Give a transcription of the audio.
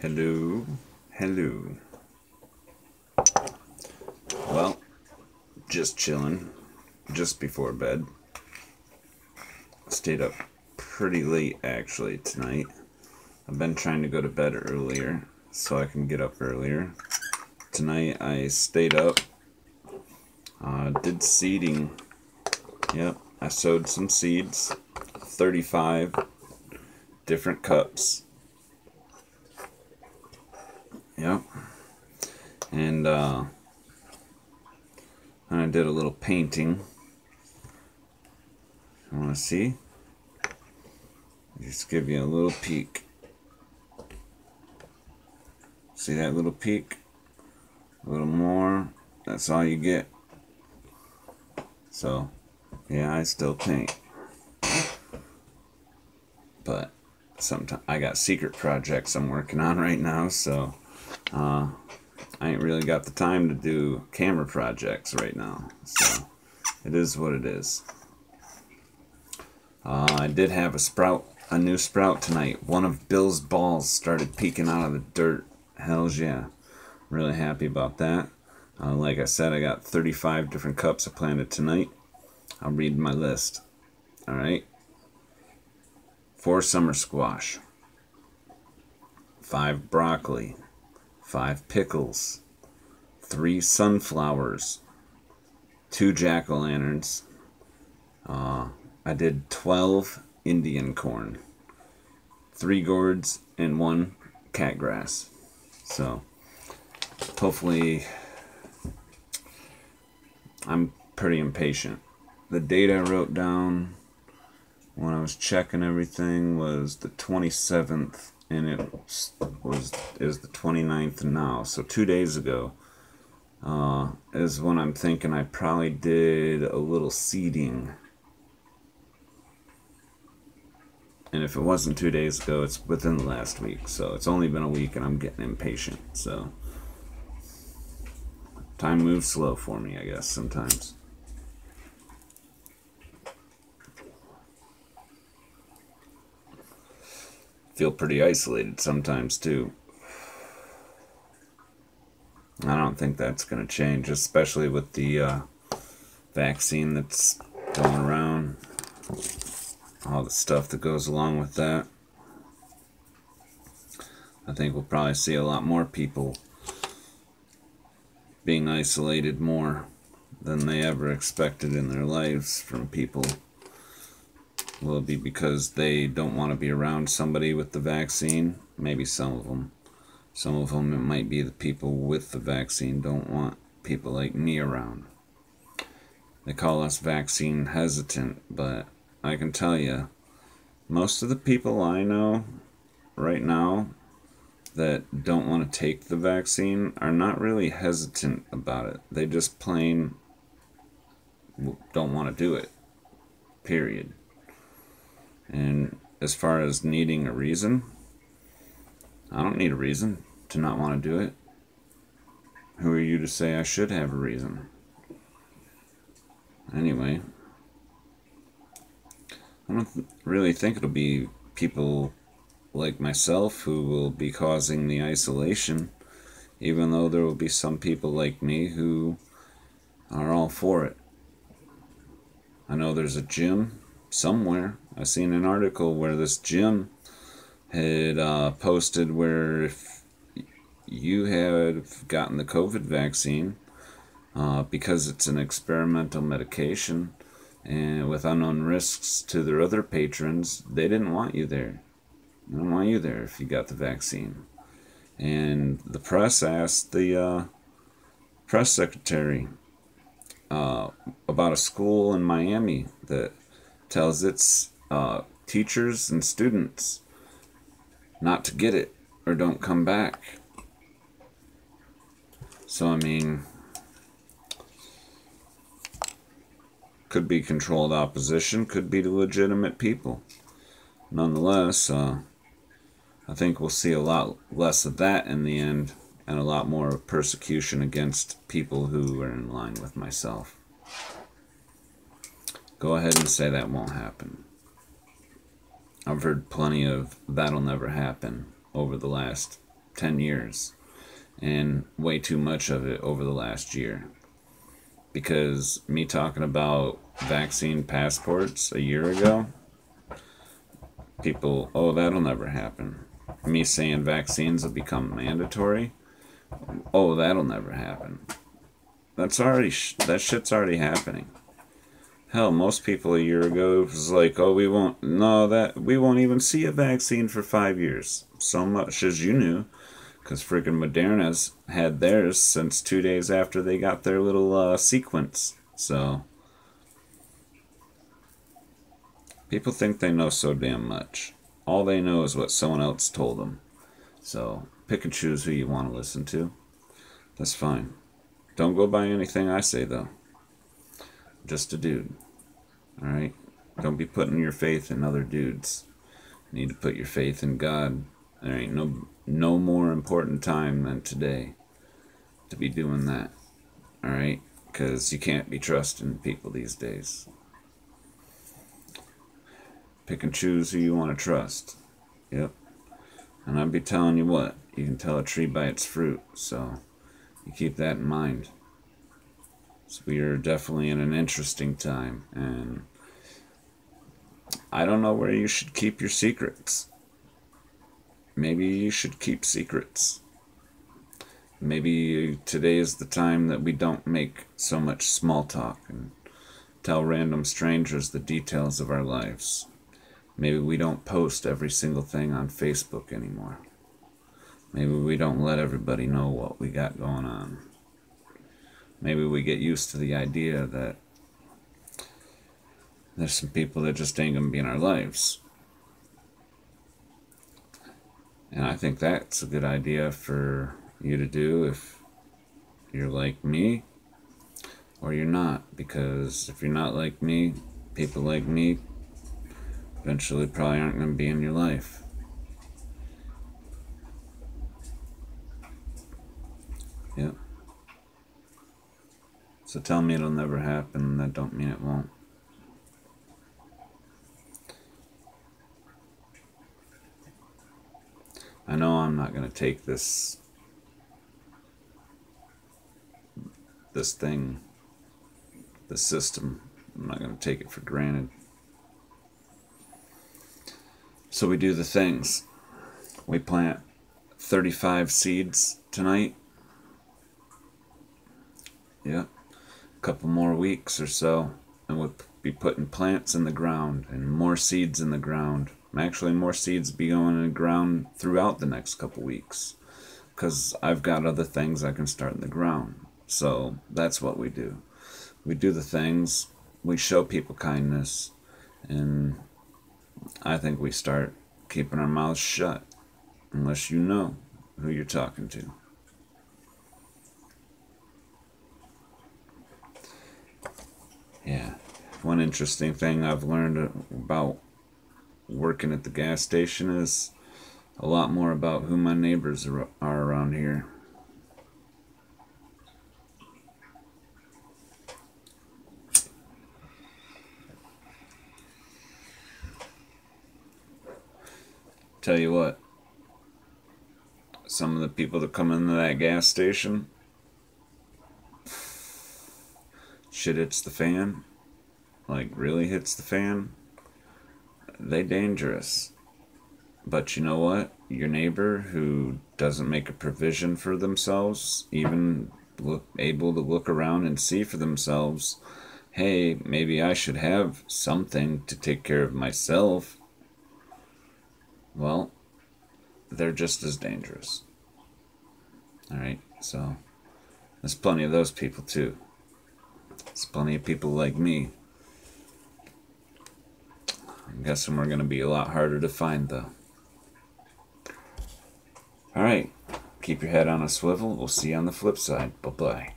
Hello, hello. Well, just chilling, just before bed. Stayed up pretty late actually tonight. I've been trying to go to bed earlier so I can get up earlier. Tonight I stayed up, did seeding. Yep, I sowed some seeds, 35 different cups. Yep. And I did a little painting. You want to see? Just give you a little peek. See that little peek? A little more. That's all you get. So, yeah, I still paint. But sometimes I got secret projects I'm working on right now, so I ain't really got the time to do camera projects right now. So, it is what it is. I did have a new sprout tonight. One of Bill's balls started peeking out of the dirt. Hells yeah. Really happy about that. Like I said, I got 35 different cups I planted tonight. I'll read my list. Alright. 4 summer squash. 5 broccoli. 5 pickles. 3 sunflowers. 2 jack-o'-lanterns. I did 12 Indian corn. 3 gourds and 1 catgrass. So, hopefully, I'm pretty impatient. The date I wrote down when I was checking everything was the 27th, and it is the 29th now. So 2 days ago is when I'm thinking I probably did a little seeding. And if it wasn't 2 days ago, it's within the last week. So it's only been a week and I'm getting impatient. So time moves slow for me, I guess, sometimes. Feel pretty isolated sometimes, too. I don't think that's going to change, especially with the vaccine that's going around. All the stuff that goes along with that. I think we'll probably see a lot more people being isolated more than they ever expected in their lives from people. Will it be because they don't want to be around somebody with the vaccine? Maybe some of them. Some of them, it might be the people with the vaccine don't want people like me around. They call us vaccine hesitant, but I can tell you, most of the people I know right now that don't want to take the vaccine are not really hesitant about it. They just plain don't want to do it. Period. And as far as needing a reason, I don't need a reason to not want to do it. Who are you to say I should have a reason? Anyway, I don't really think it'll be people like myself who will be causing the isolation, even though there will be some people like me who are all for it. I know there's a gym somewhere. I seen an article where this gym had posted where if you have gotten the COVID vaccine, because it's an experimental medication and with unknown risks to their other patrons, they didn't want you there. They don't want you there if you got the vaccine. And the press asked the press secretary about a school in Miami that tells its teachers and students not to get it or don't come back. So, I mean, could be controlled opposition, could be the legitimate people. Nonetheless, I think we'll see a lot less of that in the end, and a lot more of persecution against people who are in line with myself. Go ahead and say that won't happen. I've heard plenty of that'll never happen over the last 10 years, and way too much of it over the last year. Because me talking about vaccine passports a year ago, people, oh, that'll never happen. Me saying vaccines will become mandatory, oh, that'll never happen. That shit's already happening. Hell, most people a year ago was like, oh, we won't even see a vaccine for 5 years. So much as you knew, because freaking Moderna's had theirs since 2 days after they got their little sequence. So people think they know so damn much. All they know is what someone else told them. So pick and choose who you want to listen to. That's fine. Don't go by anything I say, though. Just a dude. Alright? Don't be putting your faith in other dudes. You need to put your faith in God. There ain't no more important time than today to be doing that. Alright? Because you can't be trusting people these days. Pick and choose who you want to trust. Yep. And I'd be telling you what, you can tell a tree by its fruit, so you keep that in mind. So we are definitely in an interesting time, and I don't know where you should keep your secrets. Maybe you should keep secrets. Maybe today is the time that we don't make so much small talk and tell random strangers the details of our lives. Maybe we don't post every single thing on Facebook anymore. Maybe we don't let everybody know what we got going on. Maybe we get used to the idea that there's some people that just ain't gonna be in our lives. And I think that's a good idea for you to do if you're like me or you're not. Because if you're not like me, people like me eventually probably aren't going to be in your life. Yep. So tell me it'll never happen, that don't mean it won't. I know I'm not going to take this thing, this system, I'm not going to take it for granted. So we do the things. We plant 35 seeds tonight. Yep. A couple more weeks or so, and we'll be putting plants in the ground and more seeds in the ground. Actually, more seeds be going in the ground throughout the next couple weeks, because I've got other things I can start in the ground. So that's what we do. We do the things, we show people kindness, and I think we start keeping our mouths shut, unless you know who you're talking to. Yeah. One interesting thing I've learned about working at the gas station is a lot more about who my neighbors are around here. Tell you what, some of the people that come into that gas station, shit hits the fan, like really hits the fan, they dangerous. But you know what? Your neighbor who doesn't make a provision for themselves, even able to look around and see for themselves, hey, maybe I should have something to take care of myself. Well, they're just as dangerous. Alright, so there's plenty of those people too. There's plenty of people like me. I'm guessing we're going to be a lot harder to find, though. Alright, keep your head on a swivel. We'll see you on the flip side. Bye-bye.